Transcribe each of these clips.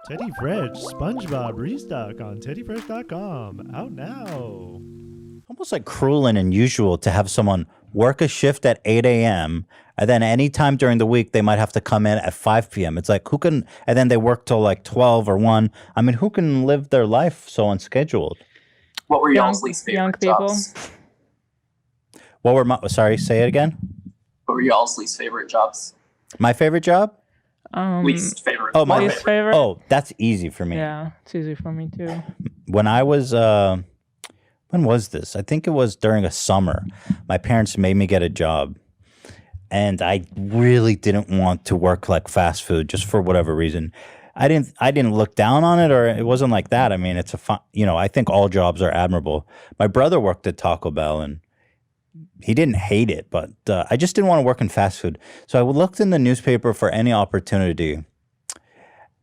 Teddy Fresh, SpongeBob restock on teddyfresh.com. Out now. Almost like cruel and unusual to have someone work a shift at 8 a.m. and then anytime during the week they might have to come in at 5 p.m. It's like, who can, and then they work till like 12 or 1. I mean, who can live their life so unscheduled? What were y'all's least favorite young people. jobs? What were my, sorry, say it again? What were y'all's least favorite jobs? My favorite job? Least favorite. Oh, my least favorite? Oh, that's easy for me. Yeah, it's easy for me too. When I was, when was this? I think it was during a summer. My parents made me get a job. And I really didn't want to work like fast food just for whatever reason. I didn't look down on it, or it wasn't like that. I mean, it's a fun, you know, I think all jobs are admirable. My brother worked at Taco Bell and he didn't hate it, but I just didn't want to work in fast food. So I looked in the newspaper for any opportunity.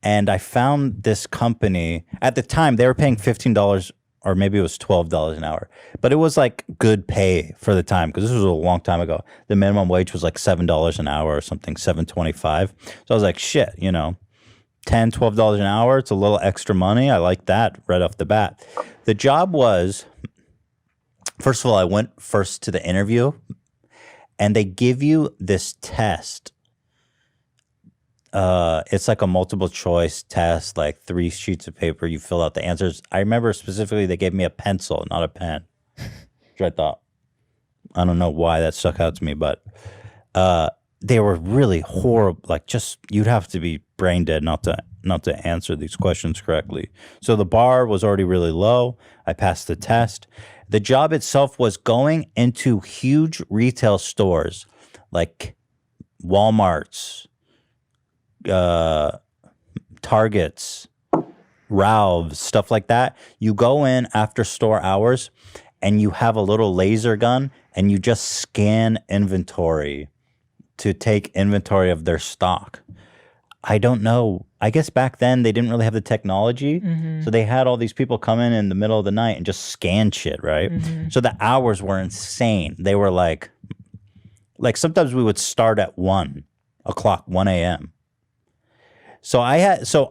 And I found this company. At the time, they were paying $15 or maybe it was $12 an hour. But it was like good pay for the time because this was a long time ago. The minimum wage was like $7 an hour or something, $7.25. So I was like, shit, you know, $10, $12 an hour. It's a little extra money. I like that right off the bat. The job was, first of all, I went first to the interview and they give you this test. It's like a multiple choice test, like 3 sheets of paper. You fill out the answers. I remember specifically they gave me a pencil, not a pen. Which I thought, I don't know why that stuck out to me, but they were really horrible. Like just, you'd have to be brain dead not to answer these questions correctly. So the bar was already really low. I passed the test. The job itself was going into huge retail stores like Walmart's, Targets, Ralphs, stuff like that. You go in after store hours and you have a little laser gun and you just scan inventory to take inventory of their stock. I don't know. I guess back then they didn't really have the technology. So they had all these people come in the middle of the night and just scan shit, right? So the hours were insane. They were like sometimes we would start at 1 o'clock, 1 a.m. So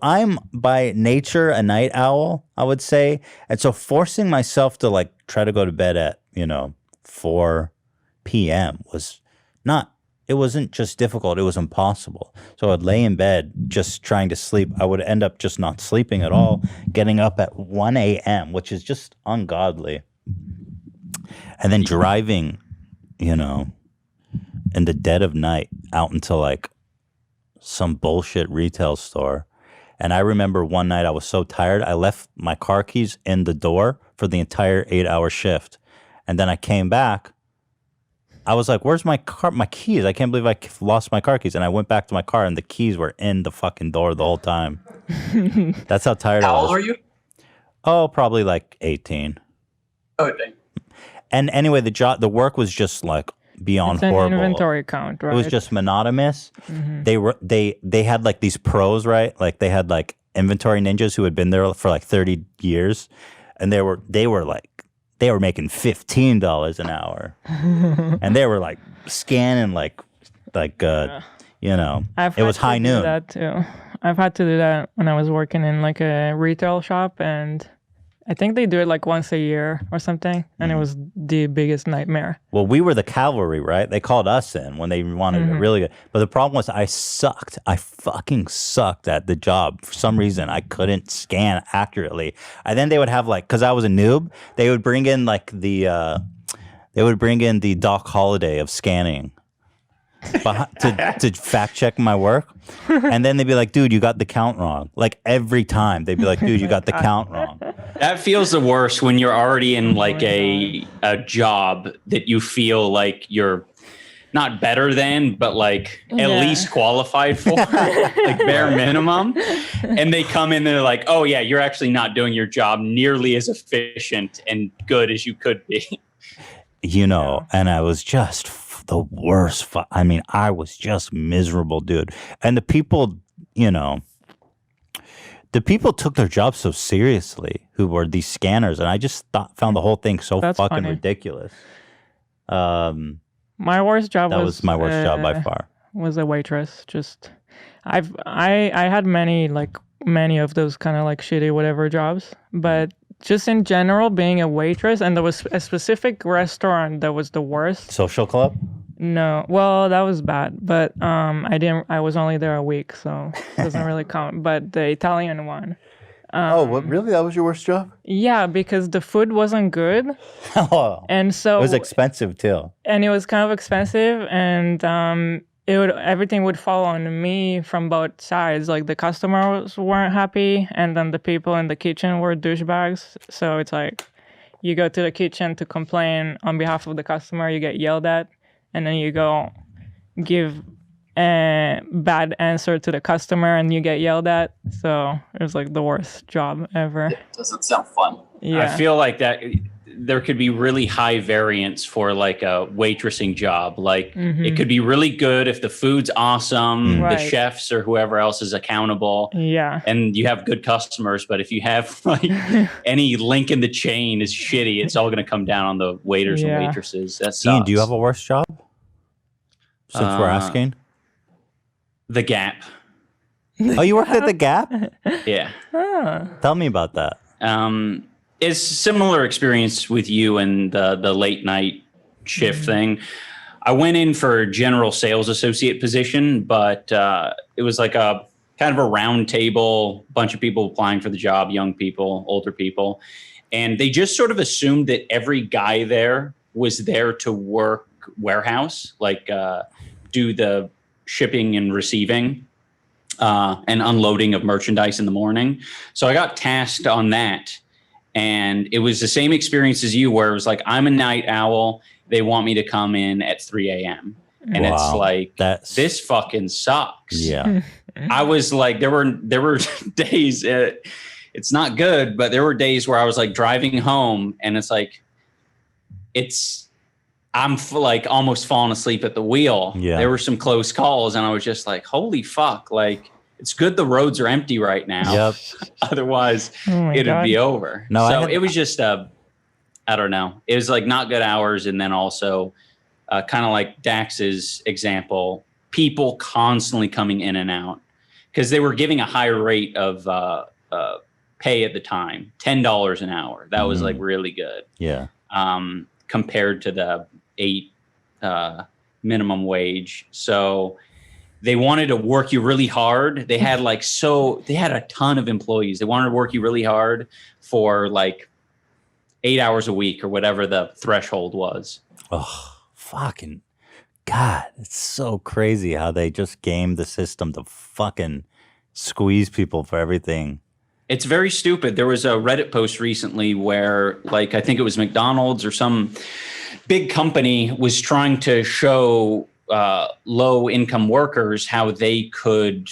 I'm by nature a night owl, I would say. And so forcing myself to like try to go to bed at, 4 p.m. was it wasn't just difficult, it was impossible. So I'd lay in bed just trying to sleep. I would end up just not sleeping at all, getting up at 1 a.m., which is just ungodly. And then driving, in the dead of night out until like some bullshit retail store. And I remember one night I was so tired, I left my car keys in the door for the entire 8-hour shift. And then I came back. I was like, where's my keys? I can't believe I lost my car keys. And I went back to my car and the keys were in the fucking door the whole time. That's how tired I was. How old were you? Oh, probably like 18. Oh, dang. And anyway, the work was just like beyond It's an horrible. inventory count, right? It was just monotonous. They had like these pros, right? Like they had like inventory ninjas who had been there for like 30 years, and they were making $15 an hour, and they were like scanning like it was high noon. That too. I've had to do that when I was working in like a retail shop, and I think they do it like once a year or something, and it was the biggest nightmare. Well, we were the cavalry, right? They called us in when they wanted it really good. But the problem was I sucked. I fucking sucked at the job. For some reason, I couldn't scan accurately. And then they would have like, because I was a noob, they would bring in like the Doc Holliday of scanning to fact check my work. And then they'd be like, dude, you got the count wrong. Like every time they'd be like, dude, you got the count wrong. That feels the worst when you're already in like a job that you feel like you're not better than, but like at least qualified for, like bare minimum. And they come in and they're like, oh yeah, you're actually not doing your job nearly as efficient and good as you could be. And I was just the worst. I mean, I was just miserable, dude. And the people, took their job so seriously who were these scanners. And I just found the whole thing so That's fucking funny. ridiculous. My worst job was my worst job by far. Was a waitress. Just I had many like many of those kind of like shitty whatever jobs, but just in general, being a waitress, and there was a specific restaurant that was the worst. Social club? No, well, that was bad, but I was only there a week, so it doesn't really count. But the Italian one. What, really? That was your worst job? Yeah, because the food wasn't good, Oh, and so it was expensive too. and it was kind of expensive, and everything would fall on me from both sides. Like the customers weren't happy, and then the people in the kitchen were douchebags. So it's like you go to the kitchen to complain on behalf of the customer, you get yelled at, and then you go give a bad answer to the customer and you get yelled at. So it was like the worst job ever. It doesn't sound fun. Yeah. I feel like that there could be really high variance for like a waitressing job. Like it could be really good if the food's awesome, Right. the chefs or whoever else is accountable, Yeah. and you have good customers. But if you have like any link in the chain is shitty, it's all going to come down on the waiters Yeah. and waitresses. That sucks. Ian, do you have a worse job? Since we're asking. The Gap? Oh, you worked at the Gap? Yeah. Tell me about that. It's similar experience with you and the late night shift thing. I went in for a general sales associate position, but it was like a kind of a round table, bunch of people applying for the job, young people, older people. And they just sort of assumed that every guy there was there to work warehouse, like do the shipping and receiving and unloading of merchandise in the morning. So I got tasked on that. And it was the same experience as you, where it was like, I'm a night owl. They want me to come in at 3 a.m. And it's Wow. like, this fucking sucks. Yeah. I was like, there were days, it's not good, but there were days where I was like driving home and it's like, I'm like almost falling asleep at the wheel. Yeah. There were some close calls and I was just like, holy fuck. Like, it's good the roads are empty right now. Yep. Otherwise, Oh my it'd God. be over. No, So it was just, I don't know. It was like not good hours. And then also kind of like Dax's example, people constantly coming in and out because they were giving a higher rate of pay at the time, $10 an hour. That was like really good. Yeah. Compared to the 8 minimum wage. So they wanted to work you really hard. They had they had a ton of employees. They wanted to work you really hard for like 8 hours a week or whatever the threshold was. Oh, fucking God. It's so crazy how they just game the system to fucking squeeze people for everything. It's very stupid. There was a Reddit post recently where, like, I think it was McDonald's or some big company was trying to show low income workers how they could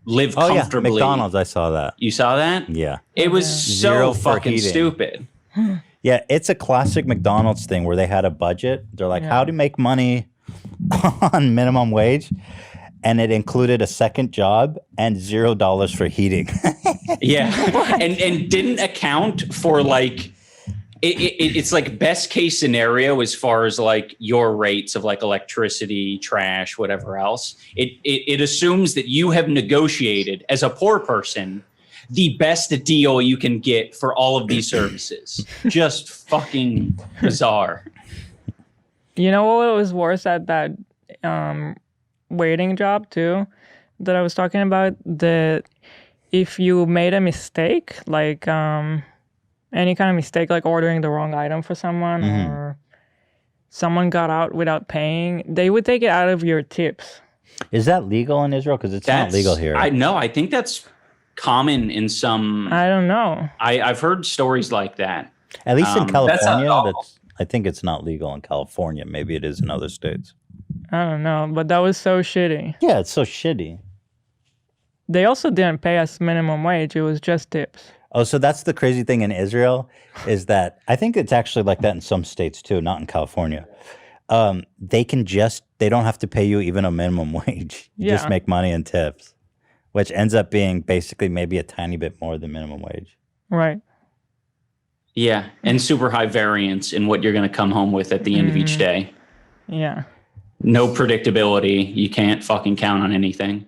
live comfortably. Yeah, McDonald's, I saw that. You saw that? Yeah. It was Zero so for fucking heating. stupid. Yeah, it's a classic McDonald's thing where they had a budget. They're like, how to make money on minimum wage? And it included a second job and $0 for heating. Yeah. and didn't account for like it's like best case scenario as far as like your rates of like electricity, trash, whatever else. It assumes that you have negotiated as a poor person the best deal you can get for all of these services. Just fucking bizarre. You know what was worse at that waiting job too that I was talking about? That if you made a mistake, like any kind of mistake, like ordering the wrong item for someone or someone got out without paying, they would take it out of your tips. Is that legal in Israel? Because it's not legal here. I know. I think that's common in some. I don't know. I've heard stories like that. At least in That's not California, normal. I think it's not legal in California. Maybe it is in other states. I don't know, but that was so shitty. Yeah, it's so shitty. They also didn't pay us minimum wage. It was just tips. Oh, so that's the crazy thing in Israel is that I think it's actually like that in some states too, not in California. They don't have to pay you even a minimum wage. You just Yeah. make money in tips, which ends up being basically maybe a tiny bit more than minimum wage. Right. Yeah. And super high variance in what you're going to come home with at the end of each day. Yeah. No predictability. You can't fucking count on anything.